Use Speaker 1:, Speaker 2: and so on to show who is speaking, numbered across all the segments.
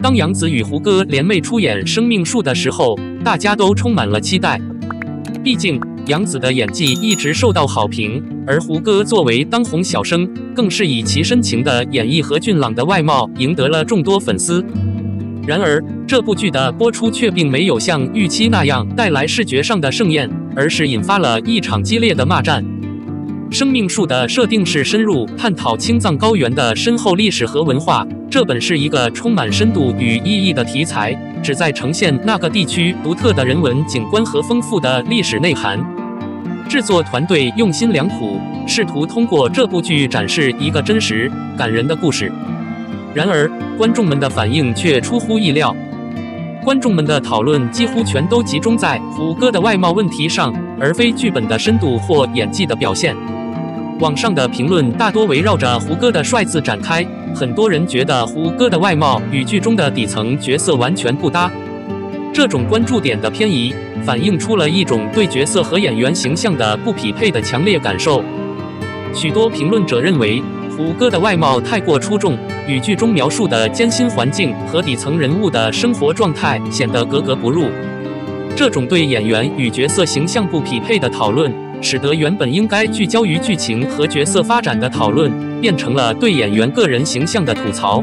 Speaker 1: 当杨紫与胡歌联袂出演《生命树》的时候，大家都充满了期待。毕竟杨紫的演技一直受到好评，而胡歌作为当红小生，更是以其深情的演绎和俊朗的外貌赢得了众多粉丝。然而，这部剧的播出却并没有像预期那样带来视觉上的盛宴，而是引发了一场激烈的骂战。生命树的设定是深入探讨青藏高原的深厚历史和文化，这本是一个充满深度与意义的题材，旨在呈现那个地区独特的人文景观和丰富的历史内涵。制作团队用心良苦，试图通过这部剧展示一个真实、感人的故事。然而，观众们的反应却出乎意料。观众们的讨论几乎全都集中在胡歌的外貌问题上，而非剧本的深度或演技的表现。网上的评论大多围绕着胡歌的帅字展开，很多人觉得胡歌的外貌与剧中的底层角色完全不搭。这种关注点的偏移，反映出了一种对角色和演员形象的不匹配的强烈感受。许多评论者认为，胡歌的外貌太过出众，与剧中描述的艰辛环境和底层人物的生活状态显得格格不入。这种对演员与角色形象不匹配的讨论，使得原本应该聚焦于剧情和角色发展的讨论，变成了对演员个人形象的吐槽。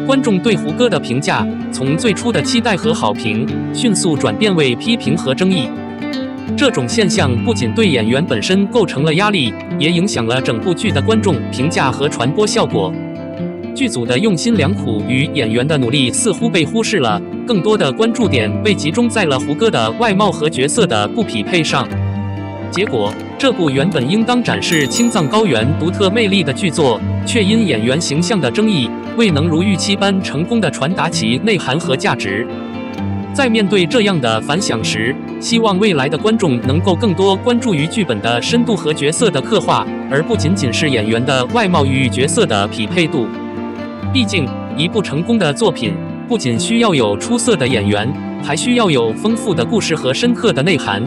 Speaker 1: 观众对胡歌的评价从最初的期待和好评，迅速转变为批评和争议。这种现象不仅对演员本身构成了压力，也影响了整部剧的观众评价和传播效果。剧组的用心良苦与演员的努力似乎被忽视了，更多的关注点被集中在了胡歌的外貌和角色的不匹配上。结果，这部原本应当展示青藏高原独特魅力的剧作，却因演员形象的争议，未能如预期般成功地传达其内涵和价值。在面对这样的反响时，希望未来的观众能够更多关注于剧本的深度和角色的刻画，而不仅仅是演员的外貌与角色的匹配度。毕竟，一部成功的作品不仅需要有出色的演员，还需要有丰富的故事和深刻的内涵。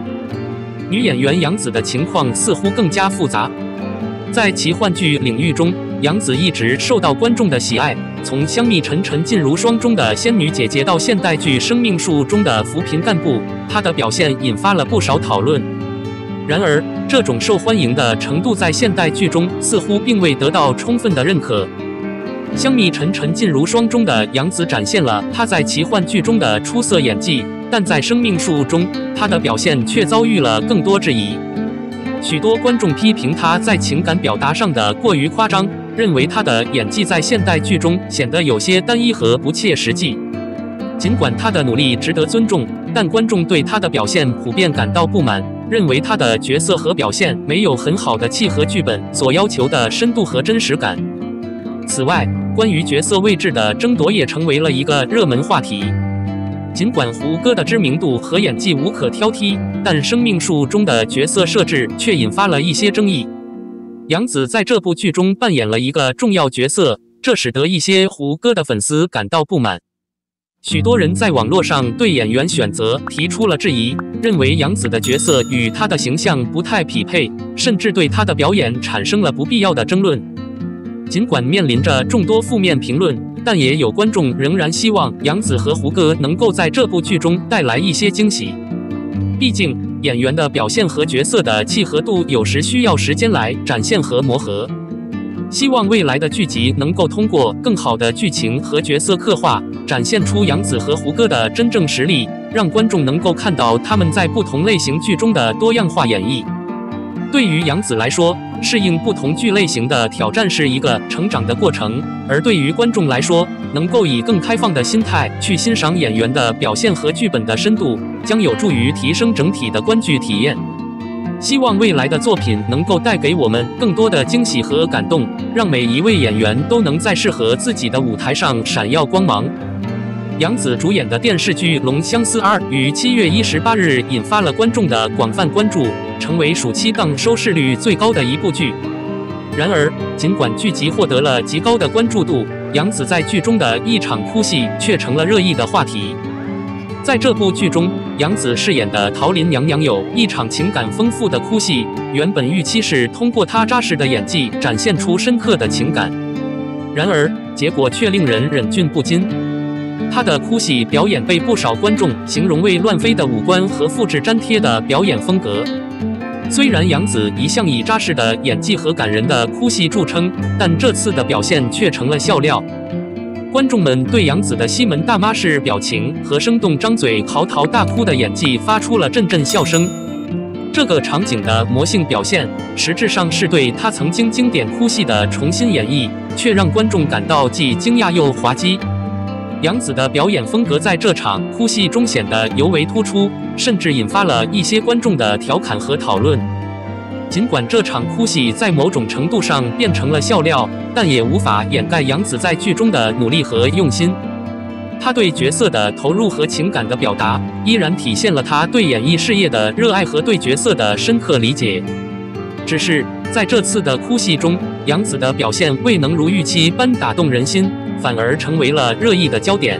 Speaker 1: 女演员杨紫的情况似乎更加复杂。在奇幻剧领域中，杨紫一直受到观众的喜爱，从香蜜沉沉烬如霜中的仙女姐姐到现代剧《生命树》中的扶贫干部，她的表现引发了不少讨论。然而，这种受欢迎的程度在现代剧中似乎并未得到充分的认可。香蜜沉沉烬如霜中的杨紫展现了她在奇幻剧中的出色演技，但在《生命树》中，她的表现却遭遇了更多质疑。许多观众批评她在情感表达上的过于夸张，认为她的演技在现代剧中显得有些单一和不切实际。尽管她的努力值得尊重，但观众对她的表现普遍感到不满，认为她的角色和表现没有很好的契合剧本所要求的深度和真实感。此外，关于角色位置的争夺也成为了一个热门话题。尽管胡歌的知名度和演技无可挑剔，但《生命树》中的角色设置却引发了一些争议。杨紫在这部剧中扮演了一个重要角色，这使得一些胡歌的粉丝感到不满。许多人在网络上对演员选择提出了质疑，认为杨紫的角色与她的形象不太匹配，甚至对她的表演产生了不必要的争论。尽管面临着众多负面评论，但也有观众仍然希望杨紫和胡歌能够在这部剧中带来一些惊喜。毕竟，演员的表现和角色的契合度有时需要时间来展现和磨合。希望未来的剧集能够通过更好的剧情和角色刻画，展现出杨紫和胡歌的真正实力，让观众能够看到他们在不同类型剧中的多样化演绎。对于杨紫来说，适应不同剧类型的挑战是一个成长的过程，而对于观众来说，能够以更开放的心态去欣赏演员的表现和剧本的深度，将有助于提升整体的观剧体验。希望未来的作品能够带给我们更多的惊喜和感动，让每一位演员都能在适合自己的舞台上闪耀光芒。杨紫主演的电视剧《龙相思2》于7月18日引发了观众的广泛关注，成为暑期档收视率最高的一部剧。然而，尽管剧集获得了极高的关注度，杨紫在剧中的一场哭戏却成了热议的话题。在这部剧中，杨紫饰演的桃林娘娘有一场情感丰富的哭戏，原本预期是通过她扎实的演技展现出深刻的情感，然而结果却令人忍俊不禁。她的哭戏表演被不少观众形容为乱飞的五官和复制粘贴的表演风格。虽然杨紫一向以扎实的演技和感人的哭戏著称，但这次的表现却成了笑料。观众们对杨紫的西门大妈式表情和生动张嘴嚎啕大哭的演技发出了阵阵笑声。这个场景的魔性表现，实质上是对她曾经经典哭戏的重新演绎，却让观众感到既惊讶又滑稽。杨紫的表演风格在这场哭戏中显得尤为突出，甚至引发了一些观众的调侃和讨论。尽管这场哭戏在某种程度上变成了笑料，但也无法掩盖杨紫在剧中的努力和用心。她对角色的投入和情感的表达，依然体现了她对演艺事业的热爱和对角色的深刻理解。只是在这次的哭戏中，杨紫的表现未能如预期般打动人心，反而成为了热议的焦点。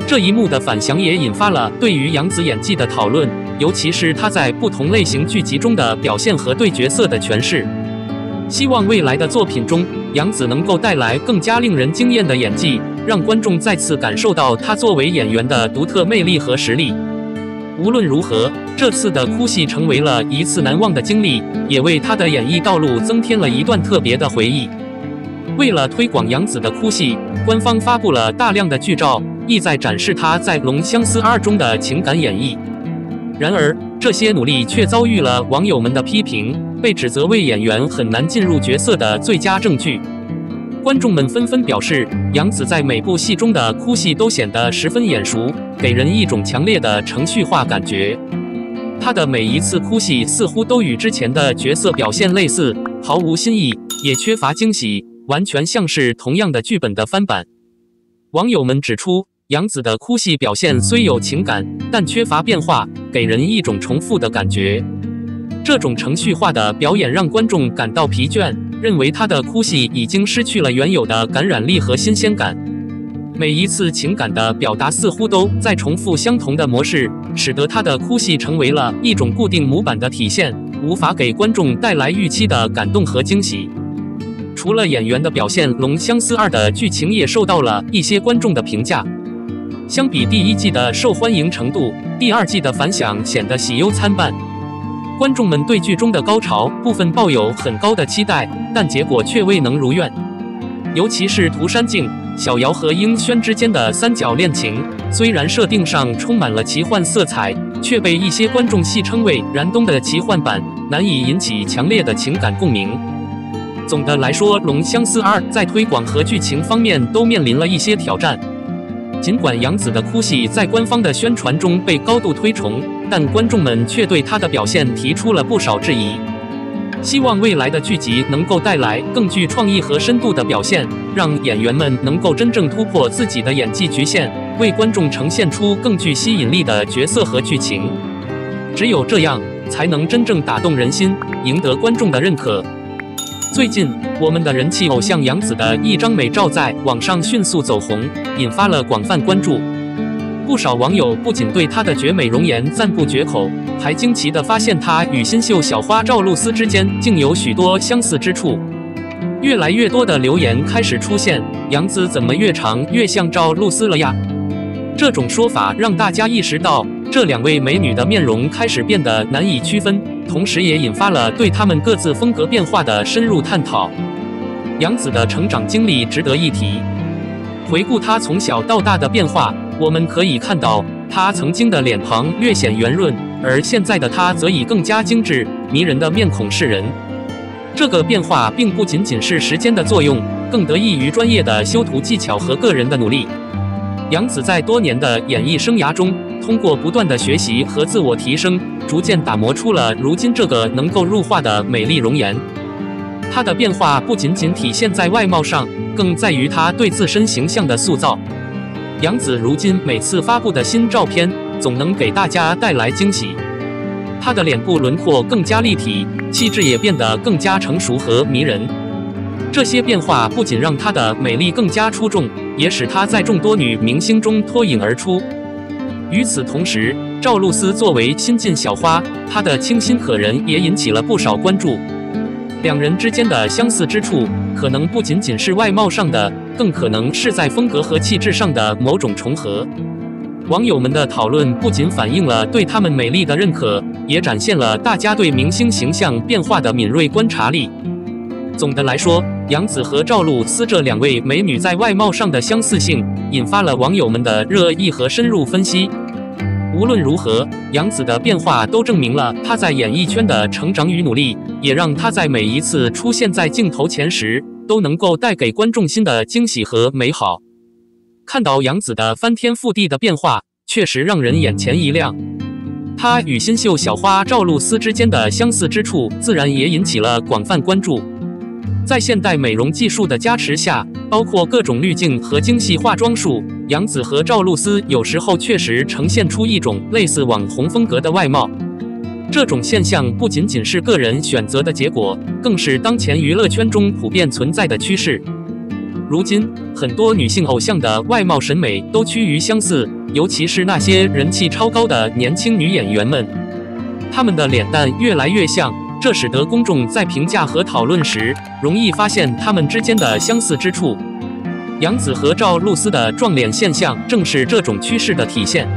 Speaker 1: 这一幕的反响也引发了对于杨紫演技的讨论，尤其是她在不同类型剧集中的表现和对角色的诠释。希望未来的作品中，杨紫能够带来更加令人惊艳的演技，让观众再次感受到她作为演员的独特魅力和实力。无论如何，这次的哭戏成为了一次难忘的经历，也为她的演艺道路增添了一段特别的回忆。为了推广杨紫的哭戏，官方发布了大量的剧照，意在展示她在《龙相思2》中的情感演绎。然而，这些努力却遭遇了网友们的批评，被指责为演员很难进入角色的最佳证据。观众们纷纷表示，杨紫在每部戏中的哭戏都显得十分眼熟，给人一种强烈的程序化感觉。她的每一次哭戏似乎都与之前的角色表现类似，毫无新意，也缺乏惊喜，完全像是同样的剧本的翻版。网友们指出，杨紫的哭戏表现虽有情感，但缺乏变化，给人一种重复的感觉。这种程序化的表演让观众感到疲倦，认为她的哭戏已经失去了原有的感染力和新鲜感。每一次情感的表达似乎都在重复相同的模式，使得她的哭戏成为了一种固定模板的体现，无法给观众带来预期的感动和惊喜。除了演员的表现，《龙相思2》的剧情也受到了一些观众的评价。相比第一季的受欢迎程度，第二季的反响显得喜忧参半。观众们对剧中的高潮部分抱有很高的期待，但结果却未能如愿。尤其是涂山璟、小瑶和英轩之间的三角恋情，虽然设定上充满了奇幻色彩，却被一些观众戏称为燃冬的奇幻版，难以引起强烈的情感共鸣。总的来说，《龙相思2》在推广和剧情方面都面临了一些挑战。尽管杨紫的哭戏在官方的宣传中被高度推崇，但观众们却对她的表现提出了不少质疑。希望未来的剧集能够带来更具创意和深度的表现，让演员们能够真正突破自己的演技局限，为观众呈现出更具吸引力的角色和剧情。只有这样，才能真正打动人心，赢得观众的认可。最近，我们的人气偶像杨紫的一张美照在网上迅速走红，引发了广泛关注。不少网友不仅对她的绝美容颜赞不绝口，还惊奇地发现她与新秀小花赵露思之间竟有许多相似之处。越来越多的留言开始出现，杨紫怎么越长越像赵露思了呀？这种说法让大家意识到，这两位美女的面容开始变得难以区分，同时也引发了对她们各自风格变化的深入探讨。杨紫的成长经历值得一提。回顾她从小到大的变化，我们可以看到，她曾经的脸庞略显圆润，而现在的她则以更加精致、迷人的面孔示人。这个变化并不仅仅是时间的作用，更得益于专业的修图技巧和个人的努力。杨紫在多年的演艺生涯中，通过不断的学习和自我提升，逐渐打磨出了如今这个能够入画的美丽容颜。她的变化不仅仅体现在外貌上，更在于她对自身形象的塑造。杨紫如今每次发布的新照片，总能给大家带来惊喜。她的脸部轮廓更加立体，气质也变得更加成熟和迷人。这些变化不仅让她的美丽更加出众，也使她在众多女明星中脱颖而出。与此同时，赵露思作为新晋小花，她的清新可人也引起了不少关注。两人之间的相似之处，可能不仅仅是外貌上的，更可能是在风格和气质上的某种重合。网友们的讨论不仅反映了对她们美丽的认可，也展现了大家对明星形象变化的敏锐观察力。总的来说，杨紫和赵露思这两位美女在外貌上的相似性，引发了网友们的热议和深入分析。无论如何，杨紫的变化都证明了她在演艺圈的成长与努力，也让她在每一次出现在镜头前时，都能够带给观众新的惊喜和美好。看到杨紫的翻天覆地的变化，确实让人眼前一亮。她与新秀小花赵露思之间的相似之处，自然也引起了广泛关注。在现代美容技术的加持下，包括各种滤镜和精细化妆术，杨紫和赵露思有时候确实呈现出一种类似网红风格的外貌。这种现象不仅仅是个人选择的结果，更是当前娱乐圈中普遍存在的趋势。如今，很多女性偶像的外貌审美都趋于相似，尤其是那些人气超高的年轻女演员们，她们的脸蛋越来越像，这使得公众在评价和讨论时，容易发现她们之间的相似之处。杨紫和赵露思的撞脸现象正是这种趋势的体现。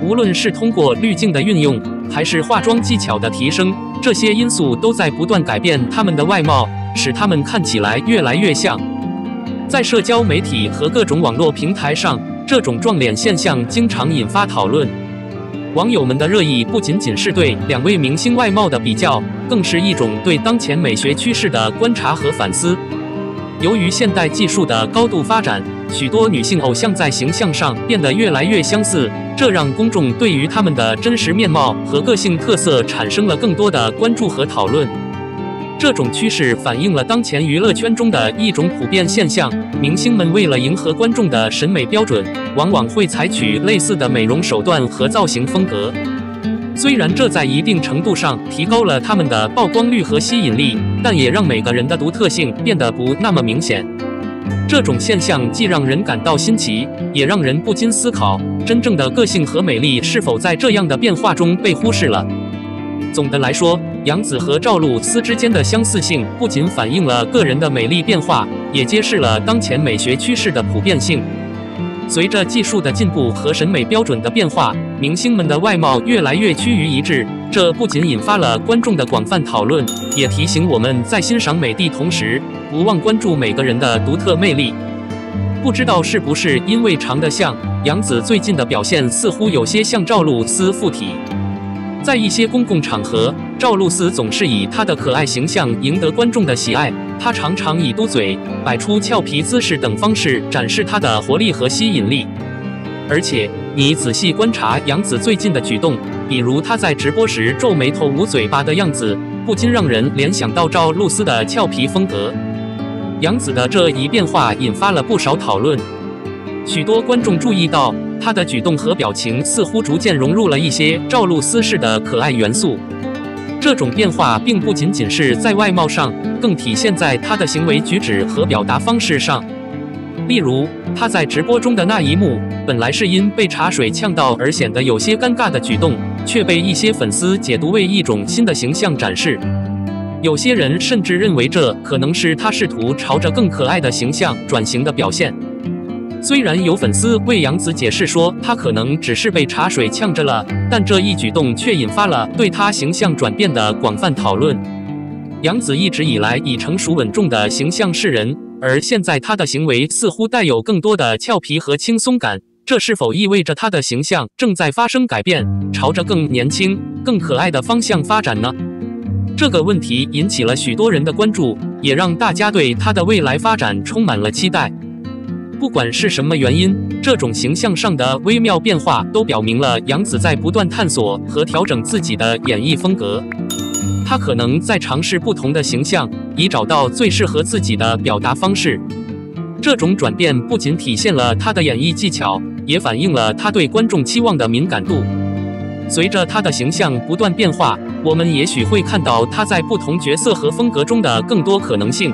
Speaker 1: 无论是通过滤镜的运用，还是化妆技巧的提升，这些因素都在不断改变她们的外貌，使她们看起来越来越像。在社交媒体和各种网络平台上，这种撞脸现象经常引发讨论。网友们的热议不仅仅是对两位明星外貌的比较，更是一种对当前美学趋势的观察和反思。由于现代技术的高度发展，许多女性偶像在形象上变得越来越相似，这让公众对于她们的真实面貌和个性特色产生了更多的关注和讨论。这种趋势反映了当前娱乐圈中的一种普遍现象：明星们为了迎合观众的审美标准，往往会采取类似的美容手段和造型风格。虽然这在一定程度上提高了他们的曝光率和吸引力，但也让每个人的独特性变得不那么明显。这种现象既让人感到新奇，也让人不禁思考，真正的个性和美丽是否在这样的变化中被忽视了。总的来说，杨紫和赵露思之间的相似性不仅反映了个人的美丽变化，也揭示了当前美学趋势的普遍性。随着技术的进步和审美标准的变化，明星们的外貌越来越趋于一致，这不仅引发了观众的广泛讨论，也提醒我们在欣赏美的同时，不忘关注每个人的独特魅力。不知道是不是因为长得像，杨紫最近的表现似乎有些像赵露思附体。在一些公共场合，赵露思总是以她的可爱形象赢得观众的喜爱。她常常以嘟嘴、摆出俏皮姿势等方式展示她的活力和吸引力。而且，你仔细观察杨紫最近的举动，比如她在直播时皱眉头、捂嘴巴的样子，不禁让人联想到赵露思的俏皮风格。杨紫的这一变化引发了不少讨论，许多观众注意到，她的举动和表情似乎逐渐融入了一些赵露思式的可爱元素。这种变化并不仅仅是在外貌上，更体现在她的行为举止和表达方式上。例如，她在直播中的那一幕，本来是因被茶水呛到而显得有些尴尬的举动，却被一些粉丝解读为一种新的形象展示。有些人甚至认为这可能是她试图朝着更可爱的形象转型的表现。虽然有粉丝为杨紫解释说她可能只是被茶水呛着了，但这一举动却引发了对她形象转变的广泛讨论。杨紫一直以来以成熟稳重的形象示人，而现在她的行为似乎带有更多的俏皮和轻松感，这是否意味着她的形象正在发生改变，朝着更年轻、更可爱的方向发展呢？这个问题引起了许多人的关注，也让大家对她的未来发展充满了期待。不管是什么原因，这种形象上的微妙变化都表明了杨紫在不断探索和调整自己的演绎风格。她可能在尝试不同的形象，以找到最适合自己的表达方式。这种转变不仅体现了她的演绎技巧，也反映了她对观众期望的敏感度。随着她的形象不断变化，我们也许会看到她在不同角色和风格中的更多可能性。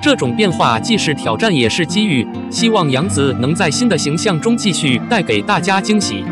Speaker 1: 这种变化既是挑战也是机遇，希望杨紫能在新的形象中继续带给大家惊喜。